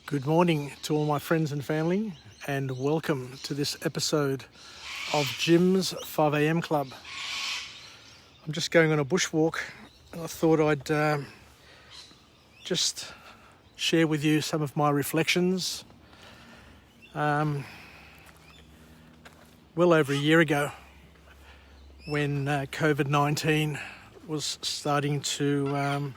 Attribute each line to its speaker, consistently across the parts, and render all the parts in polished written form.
Speaker 1: Good morning to all my friends and family, and welcome to this episode of Jim's 5am Club. I'm just going on a bushwalk, and I thought I'd just share with you some of my reflections. Well over a year ago, when COVID-19 was starting to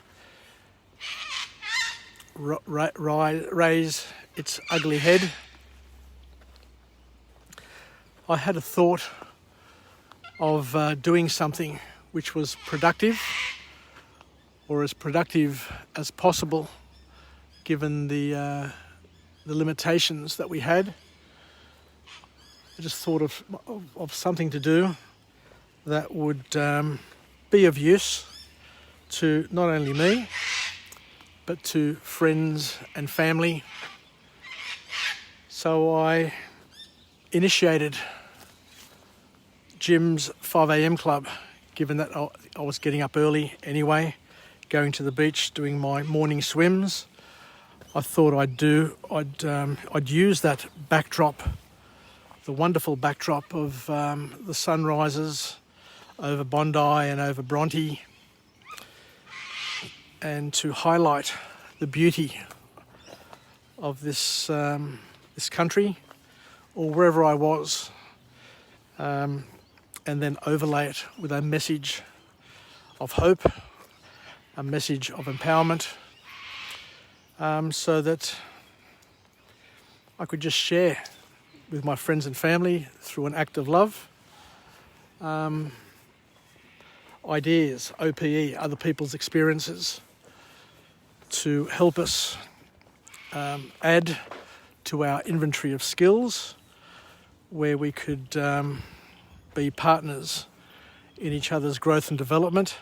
Speaker 1: raise its ugly head, I had a thought of doing something which was productive, or as productive as possible given the limitations that we had. I just thought of something to do that would be of use to not only me, but to friends and family. So I initiated Jim's 5am Club, given that I was getting up early anyway, going to the beach, doing my morning swims. I thought I'd use that backdrop, the wonderful backdrop of the sunrises over Bondi and over Bronte, and to highlight the beauty of this country, or wherever I was, and then overlay it with a message of hope, a message of empowerment, so that I could just share with my friends and family, through an act of love, ideas, OPE, other people's experiences, to help us add to our inventory of skills, where we could be partners in each other's growth and development,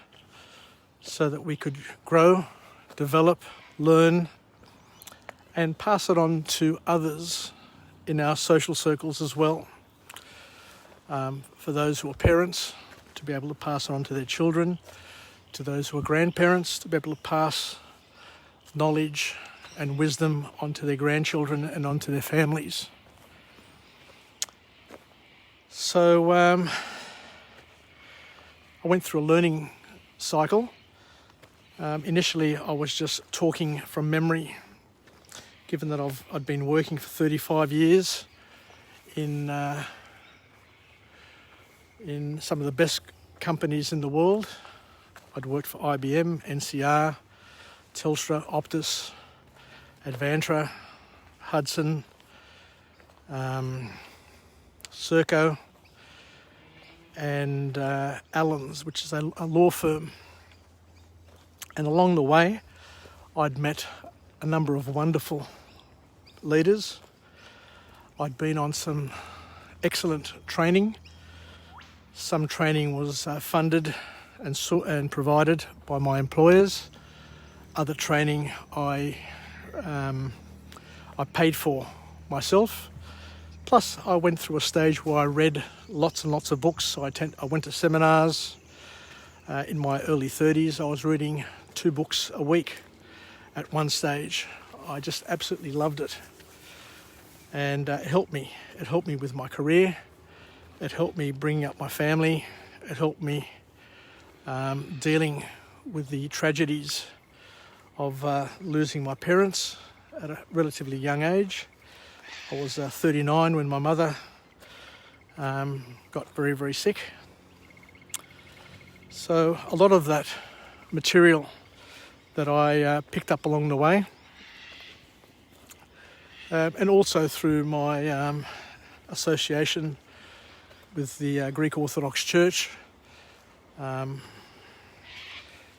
Speaker 1: so that we could grow, develop, learn, and pass it on to others in our social circles as well. For those who are parents, to be able to pass on to their children; to those who are grandparents, to be able to pass knowledge and wisdom onto their grandchildren and onto their families. So I went through a learning cycle. Initially, I was just talking from memory, given that I'd been working for 35 years in some of the best companies in the world. I'd worked for IBM, NCR, Telstra, Optus, Advantra, Hudson, Serco, and Allens, which is a law firm. And along the way, I'd met a number of wonderful leaders. I'd been on some excellent training. Some training was funded and provided by my employers. Other training I paid for myself. Plus, I went through a stage where I read lots and lots of books. I went to seminars. In my early 30s, I was reading 2 books a week at one stage. I just absolutely loved it. And it helped me. It helped me with my career. It helped me bring up my family. It helped me dealing with the tragedies of losing my parents at a relatively young age. I was 39 when my mother got very, very sick. So a lot of that material that I picked up along the way, and also through my association with the Greek Orthodox Church,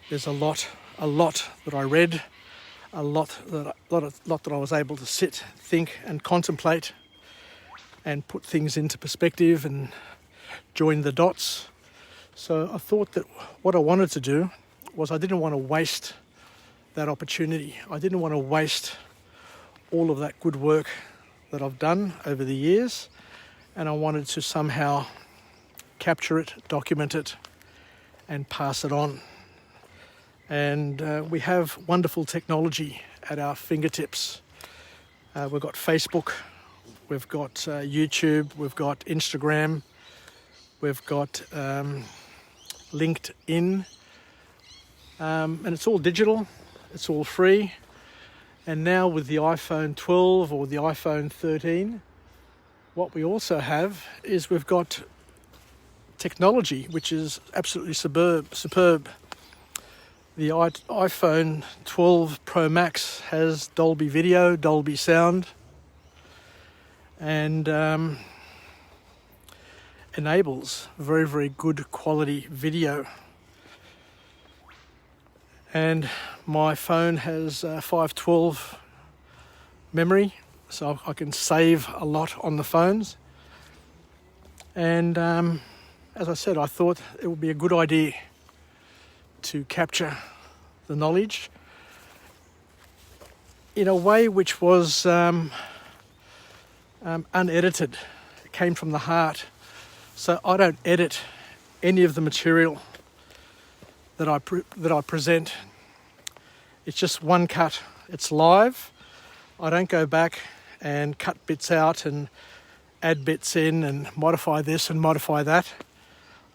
Speaker 1: there's a lot that I read, a lot that I was able to sit, think, and contemplate, and put things into perspective and join the dots. So I thought that what I wanted to do was, I didn't want to waste that opportunity. I didn't want to waste all of that good work that I've done over the years, and I wanted to somehow capture it, document it, and pass it on. And we have wonderful technology at our fingertips. We've got Facebook, we've got YouTube, we've got Instagram, we've got LinkedIn, and it's all digital, it's all free. And now with the iPhone 12 or the iPhone 13, what we also have is we've got technology which is absolutely superb. The iPhone 12 Pro Max has Dolby Video, Dolby Sound, and enables very, very good quality video. And my phone has 512 memory, so I can save a lot on the phones. And as I said, I thought it would be a good idea to capture the knowledge in a way which was unedited. It came from the heart. So I don't edit any of the material that I present. It's just one cut. It's live. I don't go back and cut bits out and add bits in and modify this and modify that.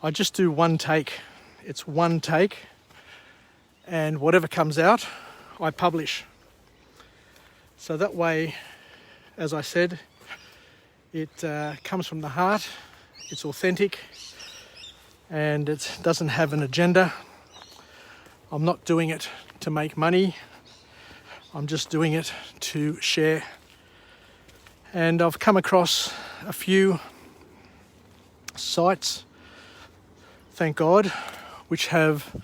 Speaker 1: I just do one take. It's one take, and whatever comes out, I publish. So that way, as I said, it comes from the heart, it's authentic, and it doesn't have an agenda. I'm not doing it to make money. I'm just doing it to share. And I've come across a few sites, thank God, which have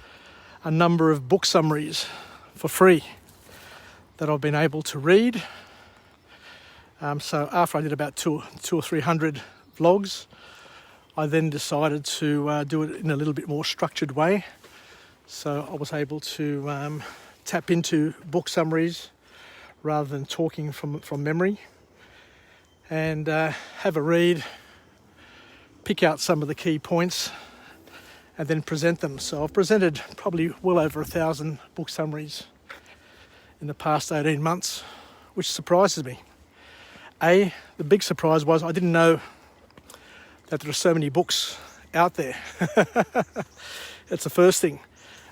Speaker 1: a number of book summaries for free that I've been able to read. So after I did about two or 300 vlogs, I then decided to do it in a little bit more structured way. So I was able to tap into book summaries rather than talking from memory, and have a read, pick out some of the key points, and then present them. So I've presented probably well over 1,000 book summaries in the past 18 months, which surprises me. The big surprise was I didn't know that there are so many books out there. That's the first thing.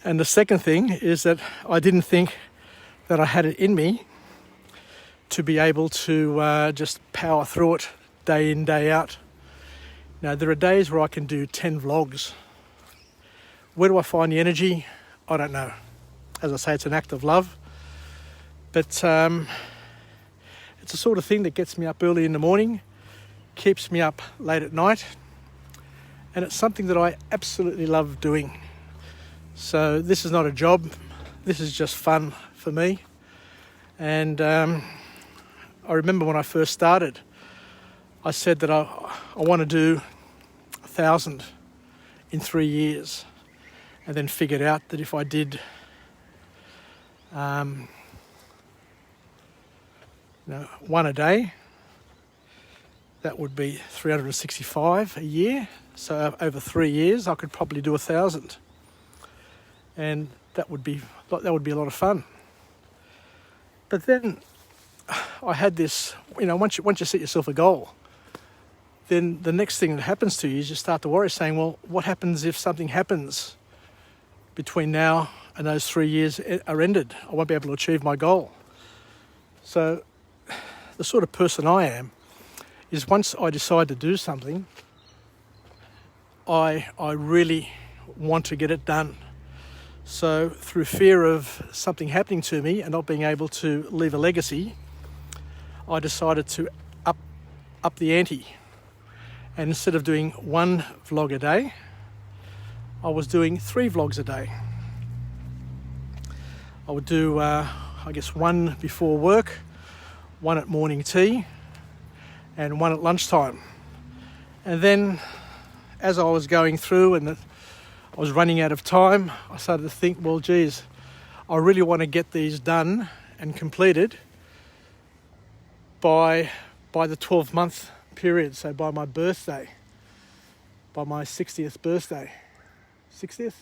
Speaker 1: And the second thing is that I didn't think that I had it in me to be able to just power through it day in, day out. Now, there are days where I can do 10 vlogs. Where do I find the energy? I don't know. As I say, it's an act of love. But it's the sort of thing that gets me up early in the morning, keeps me up late at night, and it's something that I absolutely love doing. So this is not a job, this is just fun for me. And I remember when I first started, I said that I want to do 1,000 in 3 years, and then figured out that if I did one a day, that would be 365 a year. So over 3 years, I could probably do 1,000. And that would be a lot of fun. But then I had this, once you set yourself a goal, then the next thing that happens to you is you start to worry, saying, well, what happens if something happens between now and those 3 years are ended? I won't be able to achieve my goal. So the sort of person I am is, once I decide to do something, I really want to get it done. So through fear of something happening to me and not being able to leave a legacy, I decided to up the ante. And instead of doing one vlog a day, I was doing 3 vlogs a day. I would do, one before work, one at morning tea, and one at lunchtime. And then, as I was going through and I was running out of time, I started to think, well, geez, I really want to get these done and completed by the 12-month period, so by my birthday, by my 60th birthday. 60th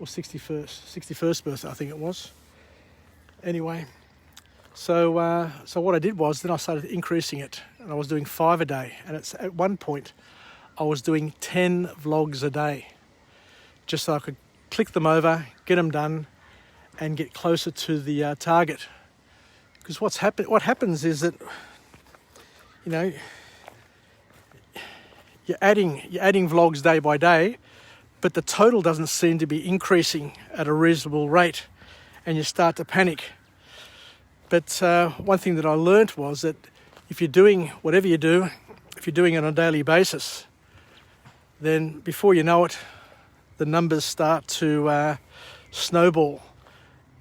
Speaker 1: or 61st? 61st birthday, I think it was. Anyway, So what I did was then I started increasing it, and I was doing 5 a day. And at one point, I was doing 10 vlogs a day, just so I could click them over, get them done, and get closer to the target. Because what happens is that, you know, you're adding vlogs day by day, but the total doesn't seem to be increasing at a reasonable rate, and you start to panic. But one thing that I learnt was that if you're doing whatever you do, if you're doing it on a daily basis, then before you know it, the numbers start to snowball.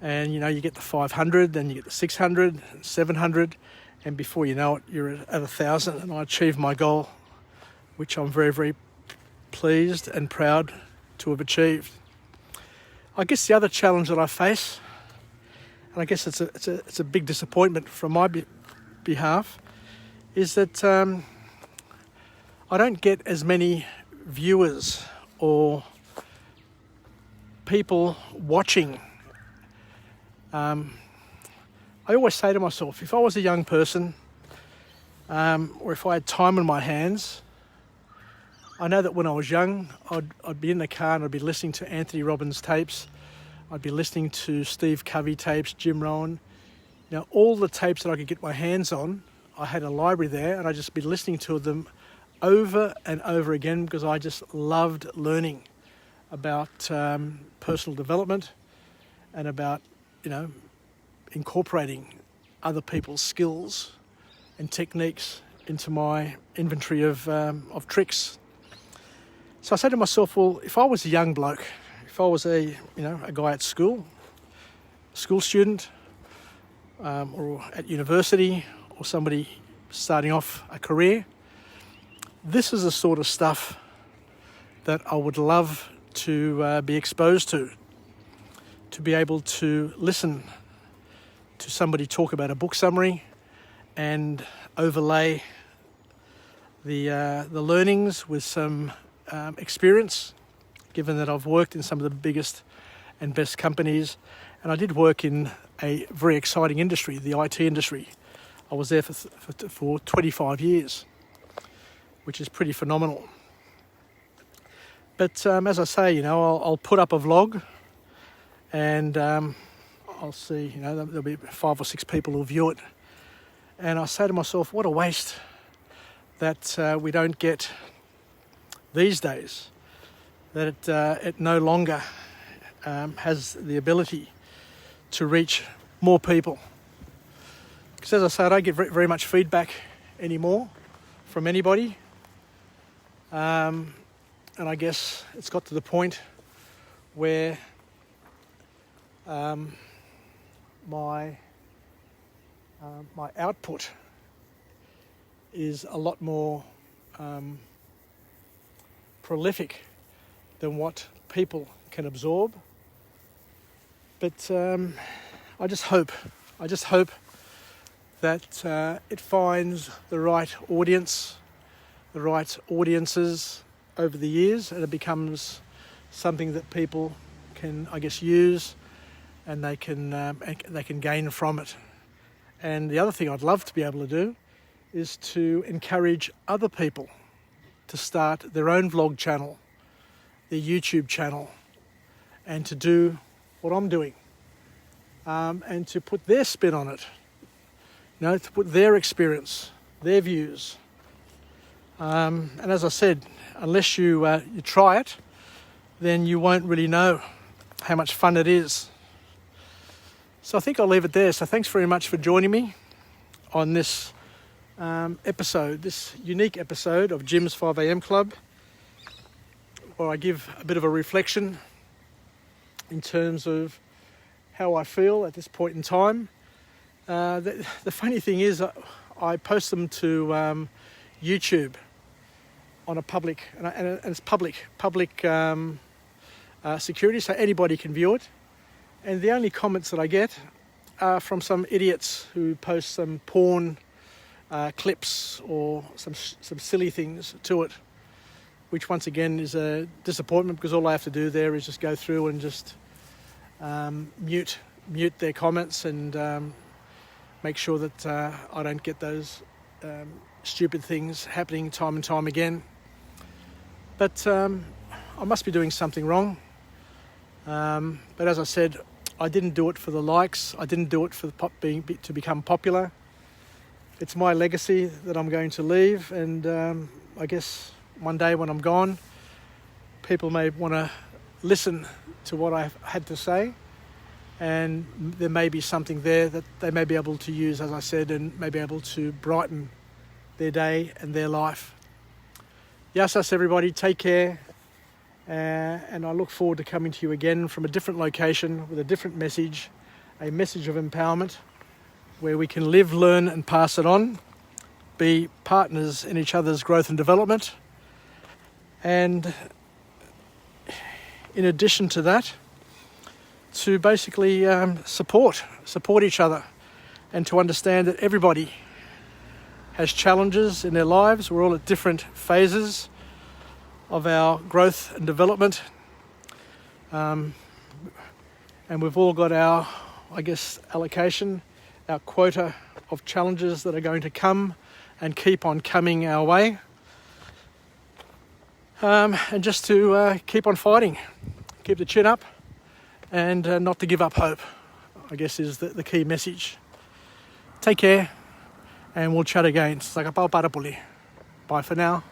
Speaker 1: And, you know, you get the 500, then you get the 600, 700, and before you know it, you're at 1,000. And I achieved my goal, which I'm very, very pleased and proud to have achieved. I guess the other challenge that I face, and I guess it's a big disappointment from my behalf, is that I don't get as many viewers or people watching. I always say to myself, if I was a young person, or if I had time on my hands, I know that when I was young, I'd be in the car and I'd be listening to Anthony Robbins tapes. I'd be listening to Steve Covey tapes, Jim Rohn. You know, all the tapes that I could get my hands on, I had a library there, and I'd just be listening to them over and over again because I just loved learning about personal development and about, you know, incorporating other people's skills and techniques into my inventory of tricks. So I said to myself, well, if I was a young bloke, if I was a guy at school, school student, or at university, or somebody starting off a career, this is the sort of stuff that I would love to be exposed to be able to listen to somebody talk about a book summary and overlay the learnings with some experience, given that I've worked in some of the biggest and best companies, and I did work in a very exciting industry, the IT industry. I was there for 25 years, which is pretty phenomenal. But as I say, you know, I'll put up a vlog, and I'll see, you know, there'll be 5 or 6 people who'll view it, and I say to myself, what a waste that we don't get these days, that it no longer has the ability to reach more people. Because as I say, I don't get very much feedback anymore from anybody. And I guess it's got to the point where my output is a lot more prolific than what people can absorb. But I just hope that it finds the right audience, the right audiences over the years, and it becomes something that people can, I guess, use, and they can gain from it. And the other thing I'd love to be able to do is to encourage other people to start their own vlog channel, their YouTube channel, and to do what I'm doing, and to put their spin on it, you know, to put their experience, their views. And as I said, unless you try it, then you won't really know how much fun it is. So I think I'll leave it there. So thanks very much for joining me on this episode, this unique episode of Jim's 5am Club, where I give a bit of a reflection in terms of how I feel at this point in time. The funny thing is, I post them to YouTube on a public, and it's public security, so anybody can view it. And the only comments that I get are from some idiots who post some porn clips or some silly things to it, which once again is a disappointment, because all I have to do there is just go through and just mute their comments and make sure that I don't get those stupid things happening time and time again. But I must be doing something wrong. But as I said, I didn't do it for the likes. I didn't do it for to become popular. It's my legacy that I'm going to leave, and I guess one day when I'm gone, people may want to listen to what I've had to say, and there may be something there that they may be able to use, as I said, and may be able to brighten their day and their life. Yes, everybody, take care, and I look forward to coming to you again from a different location with a different message, a message of empowerment, where we can live, learn and pass it on, be partners in each other's growth and development, and in addition to that, to basically support each other, and to understand that everybody has challenges in their lives. We're all at different phases of our growth and development, and we've all got our, I guess, allocation, our quota of challenges that are going to come and keep on coming our way, and just to keep on fighting, keep the chin up, and not to give up hope, I guess, is the key message. Take care, and we'll chat again. Bye for now.